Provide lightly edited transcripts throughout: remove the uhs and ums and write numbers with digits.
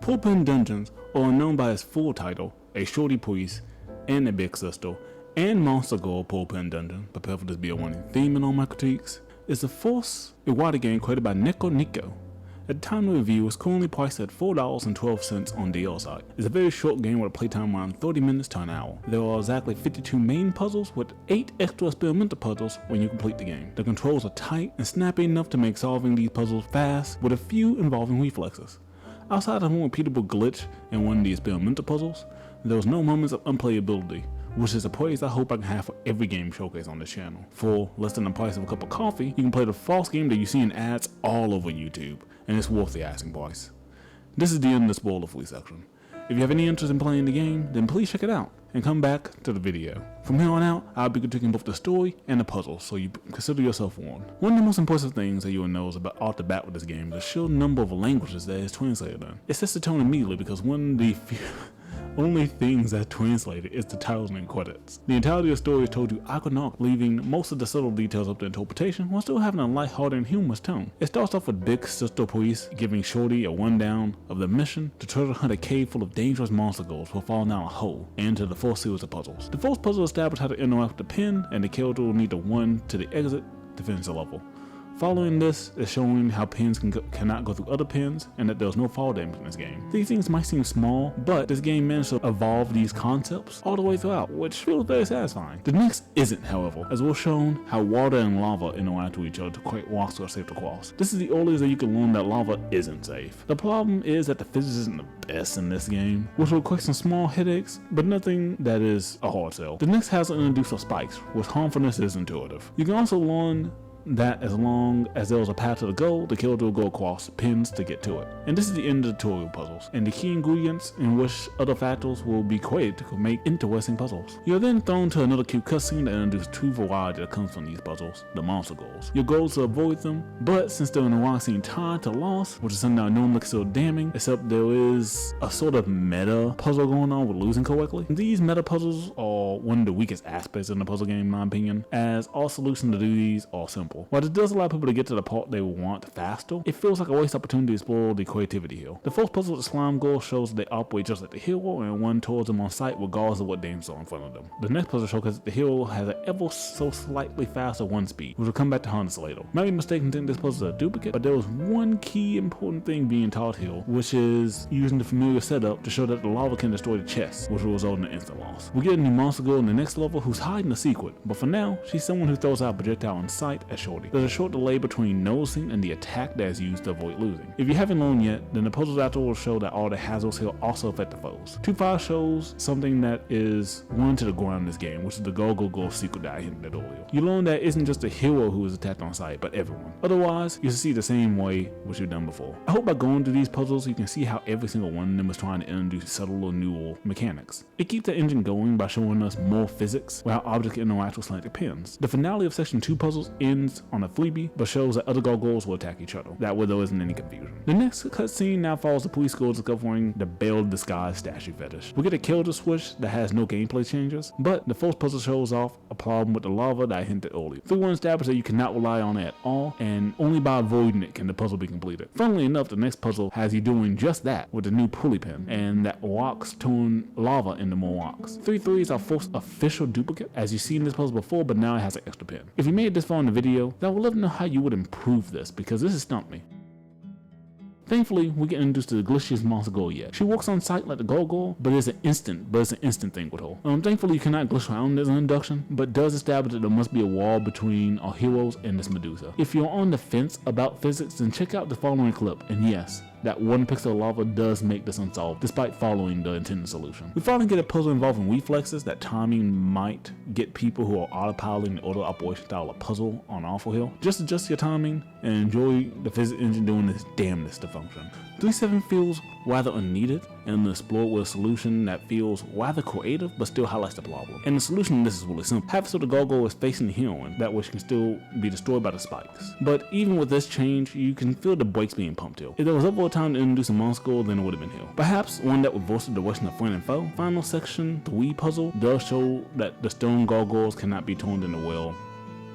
Pulpin dungeons are known by its full title, a shorty priest and a big sister, and Monster Girl Pulpin Dungeon, prepare for this to be a warning theme in all my critiques, is the first water game created by Nico. At the time of review, it's currently priced at $4.12 on DL site. It's a very short game with a playtime around 30 minutes to an hour. There are exactly 52 main puzzles with 8 extra experimental puzzles when you complete the game. The controls are tight and snappy enough to make solving these puzzles fast, with a few involving reflexes. Outside of one repeatable glitch in one of the experimental puzzles, there was no moments of unplayability, which is a praise I hope I can have for every game showcase on this channel. For less than the price of a cup of coffee, you can play the false game that you see in ads all over YouTube, and it's worth the asking price. This is the end of the spoiler-free section. If you have any interest in playing the game, then please check it out, and come back to the video. From here on out, I'll be critiquing both the story and the puzzle, so you consider yourself warned. One of the most impressive things that you will know is about off the bat with this game is the sheer number of languages that is translated in. It sets the tone immediately because one of the few only things that translated is the titles and credits. The entirety of the story is told you iconically, leaving most of the subtle details up to interpretation while still having a lighthearted and humorous tone. It starts off with Big Sister Priest giving Shorty a rundown of the mission to treasure hunt a cave full of dangerous monster girls before falling down a hole and into the first series of puzzles. The first puzzle establishes how to interact with the pin, and the character will need to run to the exit to finish the level. Following this is showing how pins cannot go through other pins and that there's no fall damage in this game. These things might seem small, but this game managed to evolve these concepts all the way throughout, which feels very satisfying. The next isn't, however, as we're shown how water and lava interact with each other to create rocks that are safe to cross. This is the earliest that you can learn that lava isn't safe. The problem is that the physics isn't the best in this game, which will create some small headaches, but nothing that is a hard sell. The next has an introduce of spikes, which harmfulness is intuitive. You can also learn that as long as there was a path to the goal, the killer will go across pins to get to it. And this is the end of the tutorial puzzles, and the key ingredients in which other factors will be created to make interesting puzzles. You're then thrown to another cute cutscene that introduces two variety that comes from these puzzles, the monster goals. Your goal is to avoid them, but since they're in a rock scene tied to loss, which is something I normally consider damning, except there is a sort of meta puzzle going on with losing correctly. These meta puzzles are one of the weakest aspects in the puzzle game in my opinion, as all solutions to do these are simple. While it does allow people to get to the part they want faster, it feels like a waste opportunity to explore the creativity here. The first puzzle with the slime girl shows that they operate just like the hero and run towards them on sight regardless of what dangers are in front of them. The next puzzle showcases that the hero has an ever so slightly faster run speed, which will come back to haunt us later. Might be mistaken to think this puzzle is a duplicate, but there was one key important thing being taught here, which is using the familiar setup to show that the lava can destroy the chest, which will result in an instant loss. We get a new monster girl in the next level who's hiding a secret, but for now, she's someone who throws out a projectile on sight at Shorty. There's a short delay between noticing and the attack that is used to avoid losing. If you haven't learned yet, then the puzzles afterwards show that all the hazards here also affect the foes. 2.5 shows something that is run to the ground in this game, which is the Go-Go Girl secret that I hinted at earlier. You learn that it isn't just the hero who is attacked on sight, but everyone. Otherwise, you succeed the same way which you've done before. I hope by going through these puzzles, you can see how every single one of them is trying to introduce subtle or new mechanics. It keeps the engine going by showing us more physics, while objects interact with slanted pins. The finale of section 2 puzzles ends on a freebie, but shows that other gargoyles will attack each other. That way there isn't any confusion. The next cutscene now follows the police girl discovering the Belle Disguise statue fetish. We get a character switch that has no gameplay changes, but the first puzzle shows off a problem with the lava that I hinted earlier. 3-1 established that you cannot rely on it at all, and only by avoiding it can the puzzle be completed. Funnily enough, the next puzzle has you doing just that with the new pulley pin, and that rocks turn lava into more rocks. 3-3 is our first official duplicate, as you've seen this puzzle before, but now it has an extra pin. If you made it this far in the video, then I would love to know how you would improve this, because this has stumped me. Thankfully, we get introduced to the glitchiest monster girl yet. She walks on sight like the gargoyle, but it's an instant thing with her. Thankfully, you cannot glitch around as an induction, but does establish that there must be a wall between our heroes and this Medusa. If you're on the fence about physics, then check out the following clip, and yes, that one pixel of lava does make this unsolved, despite following the intended solution. We finally get a puzzle involving reflexes that timing might get people who are autopiloting the auto operation style of puzzle on awful hill. Just adjust your timing and enjoy the physics engine doing its damnness to function. 3-7 feels rather unneeded, and explored with a solution that feels rather creative but still highlights the problem. And the solution to this is really simple. Have it so the gargoyle is facing the heroine, that way she can still be destroyed by the spikes. But even with this change, you can feel the brakes being pumped here. If there was ever a time to introduce a monster girl, then it would have been here. Perhaps one that reverses the direction of friend and foe. Final section 3 puzzle does show that the stone gargoyles cannot be turned into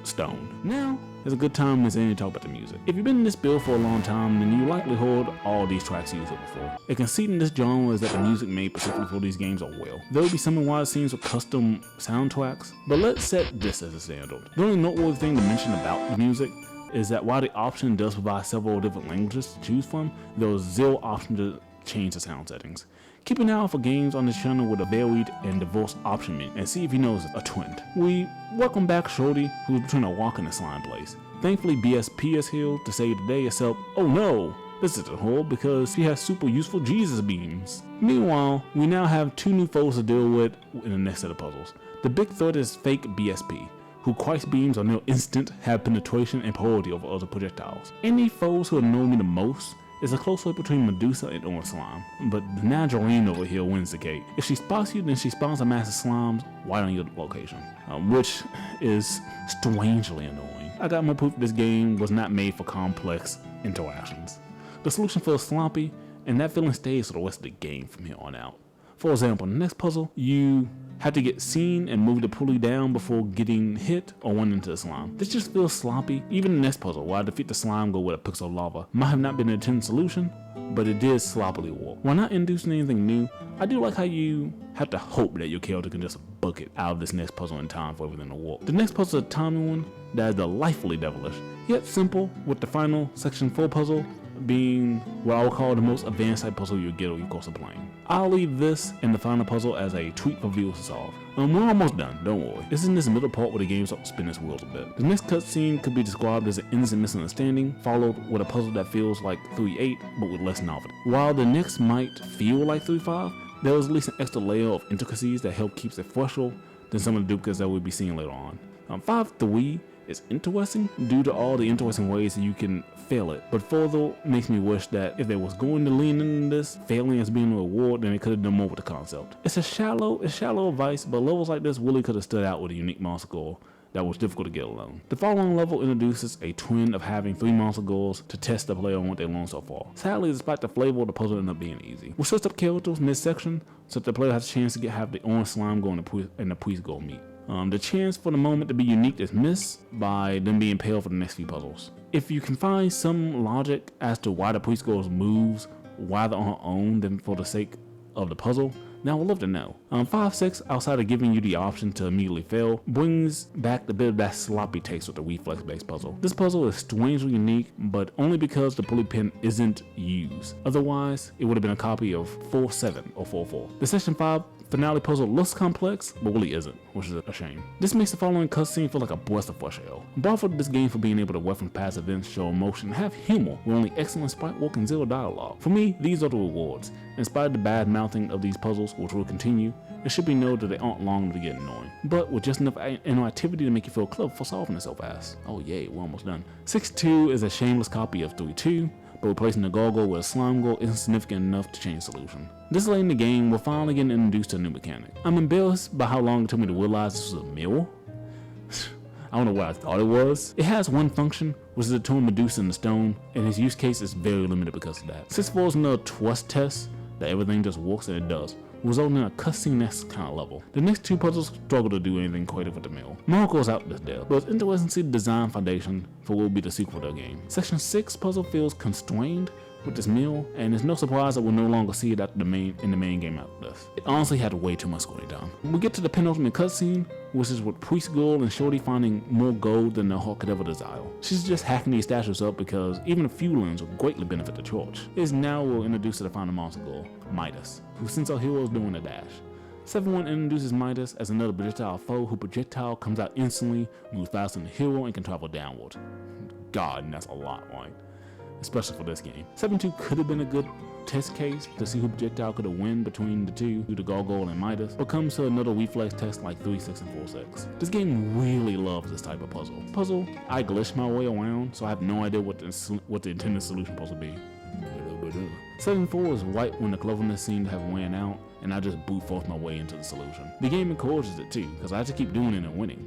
stone. Now, it's a good time as any to talk about the music. If you've been in this build for a long time, then you likely hold all these tracks used before. A conceit in this genre is that the music made specifically for these games are well. There will be some wide scenes with custom soundtracks, but let's set this as a standard. The only noteworthy thing to mention about the music is that while the option does provide several different languages to choose from, there is zero option to change the sound settings. Keep an eye out for games on this channel with a varied and diverse option menu and see if you notice a trend. We welcome back Shorty, who's between a walk and a slime place. Thankfully BSP is here to save the day, except, oh no, this isn't her because she has super useful Jesus beams. Meanwhile, we now have two new foes to deal with in the next set of puzzles. The big threat is fake BSP, who Christ beams are near instant, have penetration and priority over other projectiles. Any foes who annoy me the most is a close fight between Medusa and Orange Slime, but the Nadjarine over here wins the cake. If she spots you, then she spawns a mass of slimes right on your location, which is strangely annoying. I got more proof this game was not made for complex interactions. The solution feels sloppy, and that feeling stays for the rest of the game from here on out. For example, in the next puzzle, you have to get seen and move the pulley down before getting hit or run into the slime. This just feels sloppy. Even the next puzzle, where I defeat the slime go with a pixel of lava, might have not been an intended solution, but it did sloppily work. While not introducing anything new, I do like how you have to hope that your character can just book it out of this next puzzle in time for everything to work. The next puzzle is a timely one that is delightfully devilish, yet simple, with the final section 4 puzzle being what I would call the most advanced type puzzle you'll get over the course of playing. I'll leave this and the final puzzle as a treat for viewers to solve. We're almost done, don't worry. This is in this middle part where the game starts to spin its wheels a bit. The next cutscene could be described as an innocent misunderstanding, followed with a puzzle that feels like 3-8, but with less novelty. While the next might feel like 3-5, there is at least an extra layer of intricacies that help keep it fresher than some of the duplicates that we'll be seeing later on. 5-3 is interesting due to all the interesting ways that you can fail it, but further makes me wish that if they was going to lean into this, failing as being a reward, then they could have done more with the concept. It's shallow advice, but levels like this really could have stood out with a unique monster goal that was difficult to get alone. The following level introduces a trend of having 3 monster goals to test the player on what they learned so far. Sadly, despite the flavor, the puzzle ended up being easy. We switched up characters mid-section so that the player has a chance to have the orange slime go and the priest goal meet. The chance for the moment to be unique is missed by them being paired for the next few puzzles. If you can find some logic as to why the priest girl's moves rather on her own than for the sake of the puzzle, then I would love to know. 5-6, outside of giving you the option to immediately fail, brings back the bit of that sloppy taste with the reflex-based puzzle. This puzzle is strangely unique, but only because the pulley pin isn't used. Otherwise, it would have been a copy of 4-7 or 4-4. The Section 5 finale puzzle looks complex, but really isn't, which is a shame. This makes the following cutscene feel like a breath of fresh air. I'm proud for this game for being able to reference past events, show emotion, and have humor with only excellent sprite work and zero dialogue. For me, these are the rewards. In spite of the bad mouthing of these puzzles, which will continue, it should be noted that they aren't long to get annoying, but with just enough interactivity to make you feel clever for solving it so fast. Oh yay, we're almost done. 6-2 is a shameless copy of 3-2, but replacing the gargoyle with a slime goal isn't significant enough to change the solution. This late in the game, we're finally getting introduced to a new mechanic. I'm embarrassed by how long it took me to realize this was a mirror. I don't know what I thought it was. It has one function, which is to turn Medusa into stone, and its use case is very limited because of that. 6-4 is another trust test that everything just works, and it does, resulting in a cutscene-esque kind of level. The next 2 puzzles struggle to do anything creative with the mirror. More goes out this depth, but it's interesting to see the design foundation for what will be the sequel to the game. Section 6 puzzle feels constrained with this mirror, and it's no surprise that we'll no longer see it in the main game after this. It honestly had way too much scrolling down. We get to the penultimate cutscene, which is with Priest Girl and Shorty finding more gold than their heart could ever desire. She's just hacking these statues up because even a few limbs will greatly benefit the church. It is now we're introduced to the final monster girl, Midas, who sends our heroes doing a dash. 7-1 introduces Midas as another projectile foe who projectile comes out instantly, moves faster than the hero, and can travel downward. God, and that's a lot, right? Especially for this game. 7-2 could have been a good test case to see who projectile could have won between the two, the gargoyle and Midas, but comes to another reflex test like 3-6 and 4-6. This game really loves this type of puzzle. I glitched my way around, so I have no idea what the intended solution supposed to be. 7-4 is right when the cleverness seemed to have ran out, and I just brute forced my way into the solution. The game encourages it too, because I have to keep doing it and winning.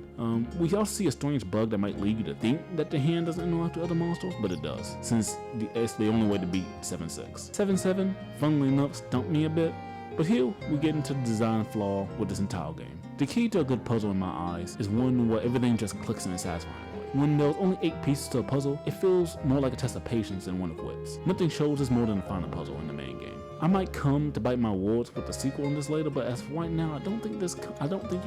We also see a strange bug that might lead you to think that the hand doesn't interact with other monsters, but it does, since it's the only way to beat 7-6. 7-7, funnily enough, stumped me a bit, but here we get into the design flaw with this entire game. The key to a good puzzle in my eyes is one where everything just clicks in a satisfying way. When there's only 8 pieces to a puzzle, it feels more like a test of patience than one of wits. Nothing shows us more than the final puzzle in the main game. I might come to bite my words with the sequel on this later, but as of right now, I don't think you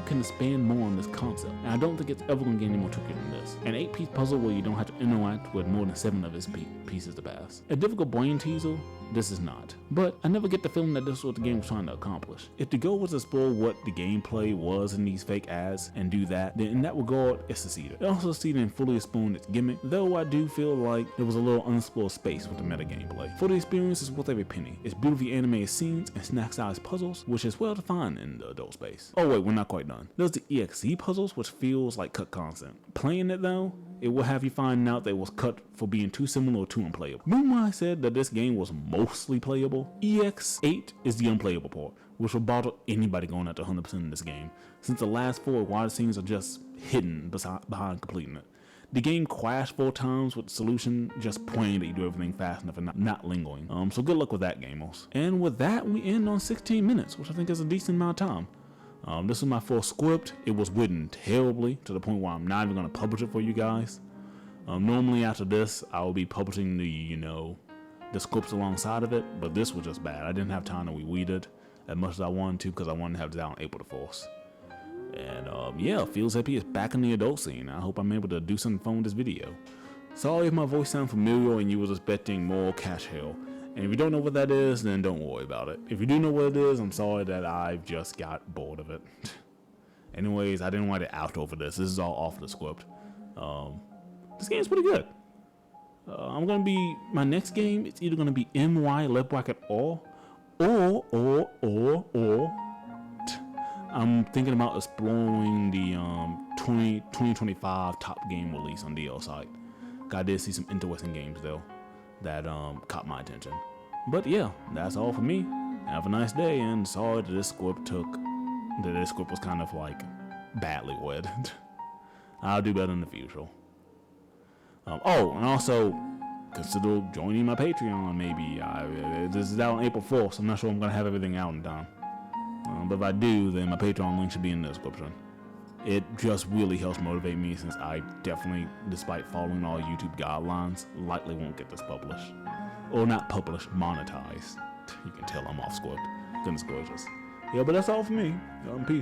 can expand more on this concept, and I don't think it's ever going to get any more tricky than this. An 8-piece puzzle where you don't have to interact with more than 7 of its pieces to pass. A difficult brain teaser? This is not. But I never get the feeling that this is what the game was trying to accomplish. If the goal was to explore what the gameplay was in these fake ads and do that, then in that regard, it succeeded. It also succeeded in fully exploring its gimmick, though I do feel like there was a little unexplored space with the meta gameplay. For the experience, it's worth every penny. It's beautifully animated scenes and snack-sized puzzles, which is well defined in the adult space. Oh wait, we're not quite done. There's the EXE puzzles, which feels like cut content. Playing it though, it will have you find out that it was cut for being too similar or too unplayable. Remember when I said that this game was mostly playable? EX8 is the unplayable part, which will bother anybody going at 100% in this game, since the last 4 water scenes are just hidden behind completing it. The game crashed 4 times with the solution just praying that you do everything fast enough and not lingering. So good luck with that, gamers. And with that, we end on 16 minutes, which I think is a decent amount of time. This is my first script. It was written terribly to the point where I'm not even going to publish it for you guys. Normally after this, I will be publishing the scripts alongside of it, but this was just bad. I didn't have time to reread it as much as I wanted to because I wanted to have it out on April the 1st. And yeah, Feels Happy is back in the adult scene. I hope I'm able to do something fun with this video. Sorry if my voice sounds familiar and you was expecting more cash hell. And if you don't know what that is, then don't worry about it. If you do know what it is, I'm sorry that I've just got bored of it. Anyways, I didn't write it out over this. This is all off the script. This game's pretty good. My next game, it's either gonna be MY Left Bracket or I'm thinking about exploring the 2025 top game release on DL site. I did see some interesting games though that caught my attention. But yeah, that's all for me. Have a nice day, and sorry that this script was kind of like badly read. I'll do better in the future. And also consider joining my Patreon. Maybe this is out on April 4th, so I'm not sure I'm gonna have everything out in time. But if I do, then my Patreon link should be in the description. It just really helps motivate me, since I definitely, despite following all YouTube guidelines, likely won't get this published. Or not published, monetized. You can tell I'm off script. Goodness gracious. Yeah, but that's all for me. Peace.